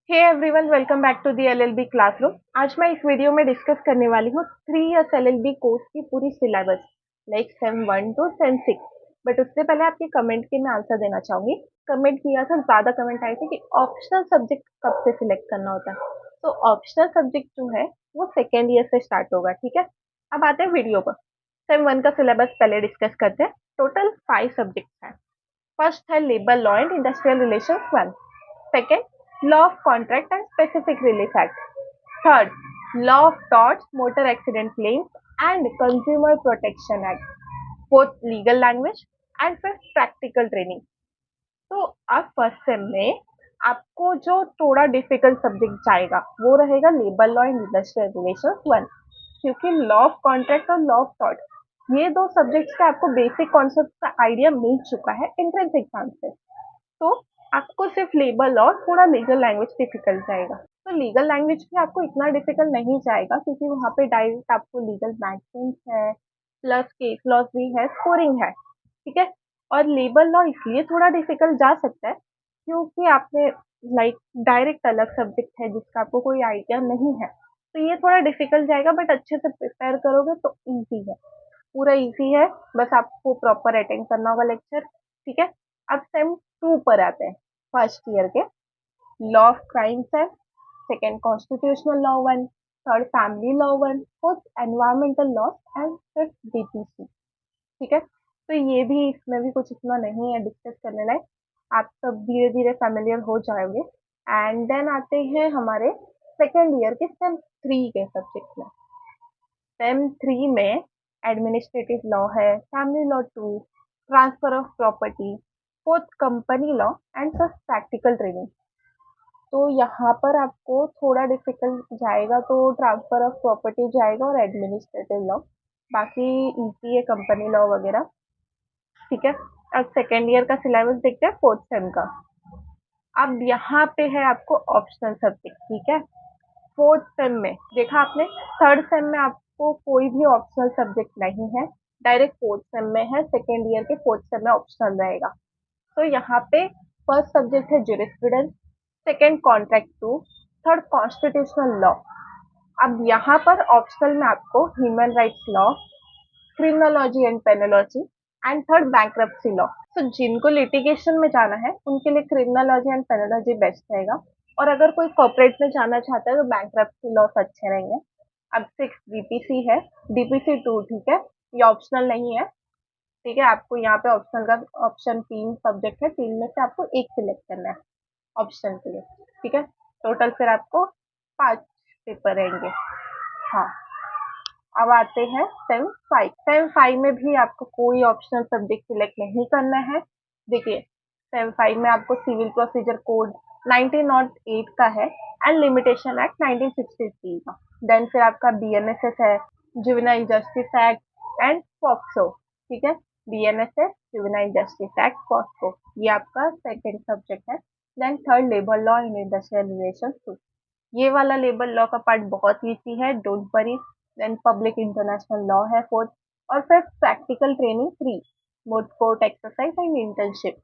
Hey everyone, welcome back to the LLB classroom. आज मैं इस वीडियो में डिस्कस करने वाली हूँ 3 इयर्स एलएलबी कोर्स की पूरी syllabus, like same 1 to same 6। But उससे पहले आपके कमेंट के मैं आंसर देना चाहूंगी। कमेंट किया था, ज्यादा कमेंट आए थे कि ऑप्शनल सब्जेक्ट कब से सिलेक्ट करना होता है। तो ऑप्शनल सब्जेक्ट जो है वो सेकेंड ईयर से स्टार्ट होगा, ठीक है। अब आते हैं वीडियो पर। सेम 1 का सिलेबस पहले डिस्कस करते हैं। टोटल 5 सब्जेक्ट है। फर्स्ट है labour law and industrial relations 1। Second, Law of Contract and Specific Relief Act. Third, Law of Torts, Motor Accident Claims and Consumer Protection Act. Fourth, Legal Language and fifth, Practical Training. तो अब first sem में आपको जो थोड़ा difficult subject जाएगा वो रहेगा labour law and industrial relations 1, क्योंकि लॉ ऑफ कॉन्ट्रैक्ट और लॉ ऑफ टॉर्ट ये दो सब्जेक्ट्स का आपको बेसिक कॉन्सेप्ट का आइडिया मिल चुका है एंट्रेंस एग्जाम से। तो आपको सिर्फ लेबर लॉ थोड़ा लीगल लैंग्वेज डिफिकल्ट जाएगा। तो लीगल लैंग्वेज भी आपको इतना डिफिकल्ट नहीं जाएगा, क्योंकि वहाँ पे डायरेक्ट आपको लीगल मैगजीन्स है, प्लस केस लॉज भी है, स्कोरिंग है, ठीक है। और लेबर लॉ इसलिए थोड़ा डिफिकल्ट जा सकता है क्योंकि आपने लाइक डायरेक्ट अलग सब्जेक्ट है जिसका आपको कोई आइडिया नहीं है, तो ये थोड़ा डिफिकल्ट जाएगा। बट अच्छे से प्रिपेयर करोगे तो इजी है, पूरा इजी है। बस आपको प्रॉपर अटेंड करना होगा लेक्चर, ठीक है। अब सेम 2 पर आते हैं। फर्स्ट ईयर के लॉ ऑफ क्राइम्स है, second constitutional law 1, third family law 1, fourth environmental law and fifth DPC, ठीक है। तो ये भी, इसमें भी कुछ इतना नहीं है डिस्कस करने लायक, आप सब धीरे धीरे फेमिलियर हो जाओगे। एंड देन आते हैं हमारे सेकेंड ईयर के सेम 3 के सब्जेक्ट में। सेम 3 में एडमिनिस्ट्रेटिव लॉ है, family law 2, transfer of property, fourth company law and first practical training. तो यहाँ पर आपको थोड़ा डिफिकल्ट जाएगा, तो ट्रांसफर ऑफ प्रॉपर्टी जाएगा और एडमिनिस्ट्रेटिव लॉ, बाकी इजी है कंपनी लॉ वगैरह, ठीक है। अब सेकेंड ईयर का सिलेबस देखते हैं फोर्थ सेम का। अब यहाँ पे है आपको ऑप्शनल सब्जेक्ट, ठीक है। फोर्थ सेम में देखा आपने, थर्ड सेम में आपको कोई भी ऑप्शनल सब्जेक्ट नहीं है, डायरेक्ट फोर्थ सेम में है। सेकेंड ईयर के फोर्थ सेम में ऑप्शनल रहेगा। तो यहाँ पे फर्स्ट सब्जेक्ट है jurisprudence, second contract 2, third constitutional law. अब यहाँ पर ऑप्शनल में आपको human rights law, criminology and penology and third bankruptcy law. तो जिनको लिटिगेशन में जाना है उनके लिए क्रिमिनोलॉजी एंड पेनोलॉजी बेस्ट रहेगा, और अगर कोई कॉर्पोरेट में जाना चाहता है तो बैंक्रप्सी लॉ अच्छे रहेंगे। अब 6 डीपीसी है, डीपीसी 2, ठीक है। ये ऑप्शनल नहीं है, ठीक है। आपको यहाँ पे ऑप्शनल का ऑप्शन 3 सब्जेक्ट है, 3 में से आपको एक सिलेक्ट करना है ऑप्शन के लिए, ठीक है। टोटल फिर आपको 5 पेपर रहेंगे। हाँ, अब आते हैं सेम 5। सेम 5 में भी आपको कोई ऑप्शनल सब्जेक्ट सिलेक्ट नहीं करना है। देखिए, सेम 5 में आपको सिविल प्रोसीजर कोड 1908 का है एंड लिमिटेशन एक्ट 1963 का। देन फिर आपका बीएनएसएस है, juvenile justice act and POCSO, ठीक है। BNSS, juvenile justice act, POCSO, ये आपका सेकेंड सब्जेक्ट है। Then third labour law in industrial relations 2। ये वाला लेबर लॉ का पार्ट बहुत ईजी है, don't worry. Then public international law है फोर्थ, और फिर practical training 3, moot court exercise and internship.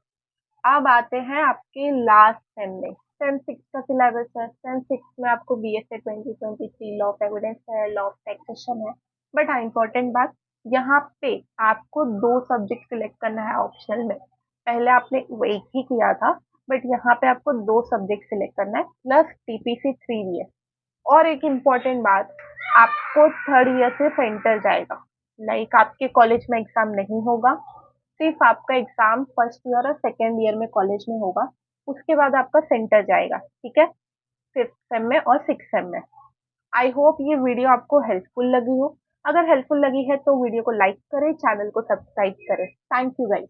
अब आते हैं आपके लास्ट सेम में। सेम 6 का सिलेबस है। सेम 6 में आपको बीएसए 2023 लॉ ऑफ एविडेंस है, लॉ ऑफ टैक्सेशन है। बट हाँ, इंपॉर्टेंट बात, यहाँ पे आपको 2 सब्जेक्ट सिलेक्ट करना है ऑप्शनल में। पहले आपने एक ही किया था, बट यहाँ पे आपको 2 सब्जेक्ट सिलेक्ट करना है, प्लस टीपीसी 3 भी है। और एक इम्पॉर्टेंट बात, आपको थर्ड ईयर से सेंटर जाएगा, लाइक आपके कॉलेज में एग्जाम नहीं होगा, सिर्फ आपका एग्जाम फर्स्ट ईयर और सेकेंड ईयर में कॉलेज में होगा। उसके बाद आपका सेंटर जाएगा, ठीक है, फिफ्थ सेम में और सिक्स सेम में। आई होप ये वीडियो आपको हेल्पफुल लगी हो। अगर हेल्पफुल लगी है तो वीडियो को लाइक करें, चैनल को सब्सक्राइब करें। Thank you guys.